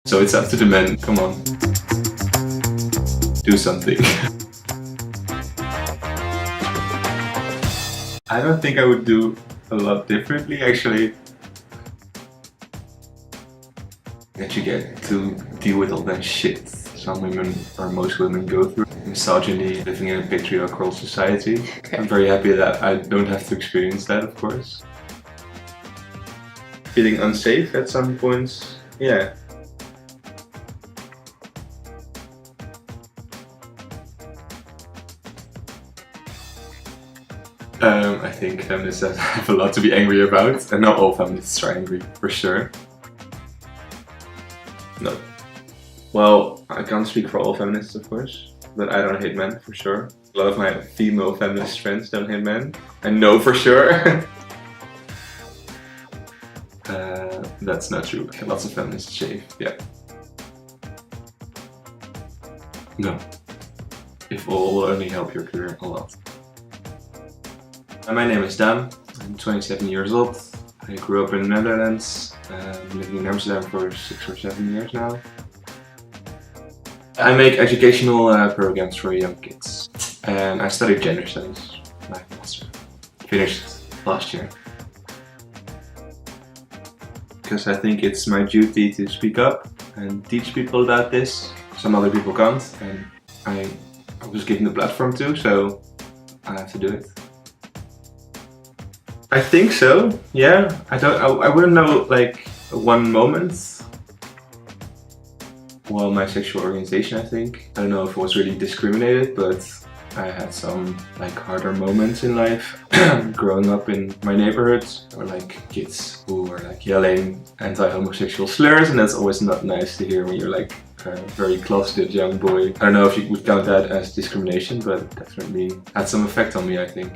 So it's up to the men, come on. Do something. I don't think I would do a lot differently, actually. That you get to deal with all that shit some women, or most women, go through. Misogyny, living in a patriarchal society. Okay. I'm very happy that I don't have to experience that, of course. Feeling unsafe at some points, yeah. I think feminists have a lot to be angry about, and not all feminists are angry, for sure. No. Well, I can't speak for all feminists, of course, but I don't hate men, for sure. A lot of my female feminist friends don't hate men. I know for sure. That's not true. Lots of feminists shave, yeah. No. If all will only help your career a lot. My name is Daan. I'm 27 years old. I grew up in the Netherlands. I'm living in Amsterdam for 6 or 7 years now. I make educational programs for young kids. And I studied gender studies, my master. Finished last year. Because I think it's my duty to speak up and teach people about this. Some other people can't, and I was given the platform to, so I have to do it. I think so, yeah. I wouldn't know like one moment. Well, my sexual orientation, I think. I don't know if it was really discriminated, but I had some like harder moments in life. Growing up in my neighborhood, or like kids who were like yelling anti-homosexual slurs, and that's always not nice to hear when you're like a very closeted young boy. I don't know if you would count that as discrimination, but it definitely had some effect on me, I think.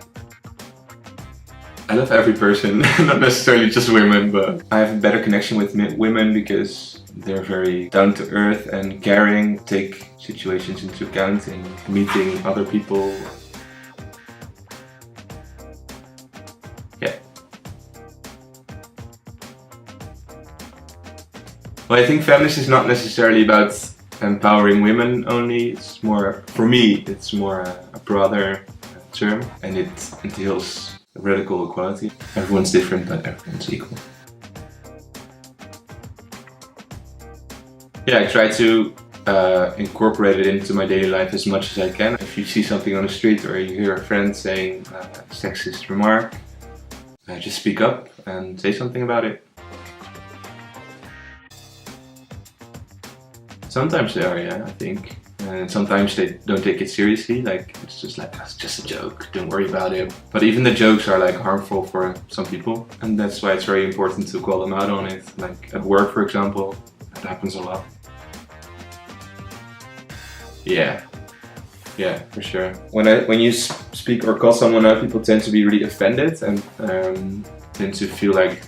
I love every person, not necessarily just women, but I have a better connection with women because they're very down to earth and caring, take situations into account in meeting other people. Yeah. Well, I think feminist is not necessarily about empowering women only. It's more, for me, it's more a broader term, and it entails radical equality. Everyone's different, but everyone's equal. Yeah, I try to incorporate it into my daily life as much as I can. If you see something on the street or you hear a friend saying a sexist remark, just speak up and say something about it. Sometimes they are, yeah, I think. And sometimes they don't take it seriously, like it's just like, that's just a joke, don't worry about it. But even the jokes are like harmful for some people, and that's why it's very important to call them out on it. Like at work, for example, that happens a lot. Yeah, for sure. When you speak or call someone out, people tend to be really offended and tend to feel like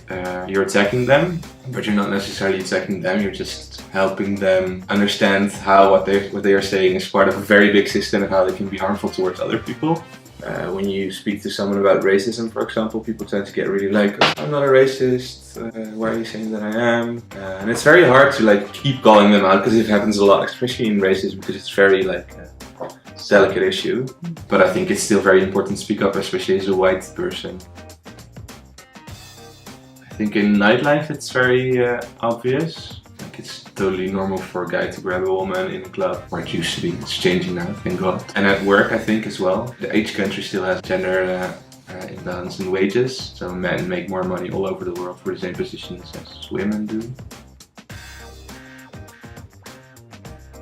you're attacking them, but you're not necessarily attacking them, you're just helping them understand how what they are saying is part of a very big system and how they can be harmful towards other people. When you speak to someone about racism, for example, people tend to get really like, oh, I'm not a racist, why are you saying that I am? And it's very hard to like keep calling them out because it happens a lot, especially in racism, because it's very like a delicate issue. But I think it's still very important to speak up, especially as a white person. I think in nightlife it's very obvious. Like it's totally normal for a guy to grab a woman in a club, or it used to be. It's changing now, thank God. And at work, I think as well. Each country still has gender imbalance in wages, so men make more money all over the world for the same positions as women do.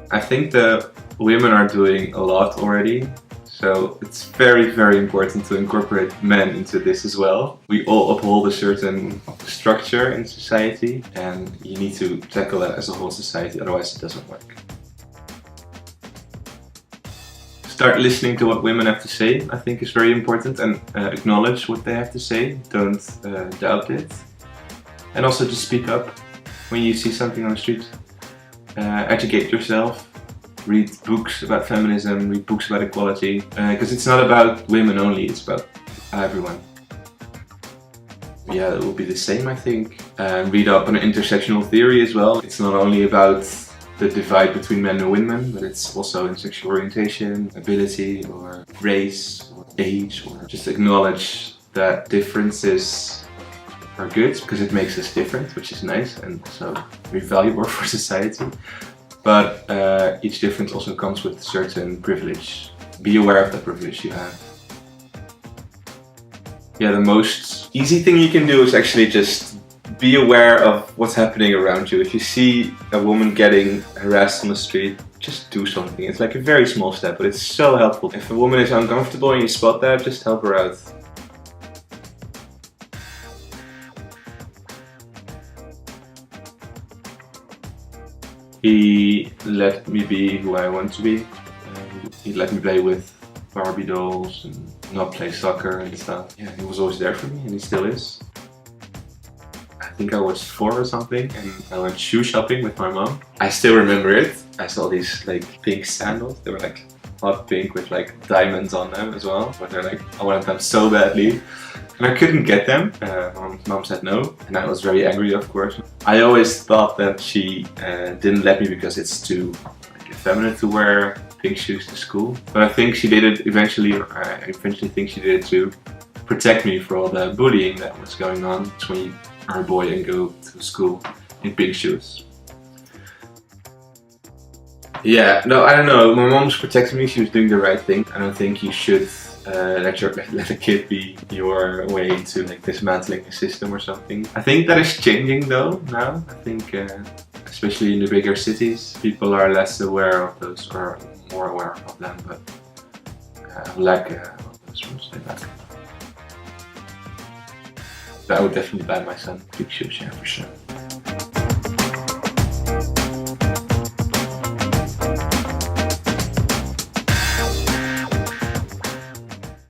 I think the women are doing a lot already. So it's very, very important to incorporate men into this as well. We all uphold a certain structure in society, and you need to tackle that as a whole society, otherwise it doesn't work. Start listening to what women have to say, I think is very important, and acknowledge what they have to say, don't doubt it. And also just speak up when you see something on the street. Educate yourself. Read books about feminism, read books about equality, because it's not about women only, it's about everyone. Yeah, it will be the same, I think. read up on intersectional theory as well. It's not only about the divide between men and women, but it's also in sexual orientation, ability, or race, or age, or just acknowledge that differences are good because it makes us different, which is nice and so very valuable for society. But each difference also comes with certain privilege. Be aware of the privilege you have. Yeah, the most easy thing you can do is actually just be aware of what's happening around you. If you see a woman getting harassed on the street, just do something. It's like a very small step, but it's so helpful. If a woman is uncomfortable and you spot that, just help her out. He let me be who I want to be. He let me play with Barbie dolls and not play soccer and stuff. Yeah, he was always there for me, and he still is. I think I was 4 or something, and I went shoe shopping with my mom. I still remember it. I saw these like pink sandals. They were like hot pink with like diamonds on them as well. But they're like, I wanted them so badly. And I couldn't get them. Mom said no, and I was very angry, of course. I always thought that she didn't let me because it's too like, effeminate to wear pink shoes to school. But I think she did it eventually, or I eventually think she did it to protect me for all the bullying that was going on. It's when you are a boy and go to school in pink shoes. Yeah, no, I don't know. My mom was protecting me. She was doing the right thing. I don't think you should let a kid be your way into like dismantling the system or something. I think that is changing though now. I think especially in the bigger cities, people are less aware of those, or more aware of them, but lack of those rules. I would definitely ban my son pink shoes, yeah, for sure.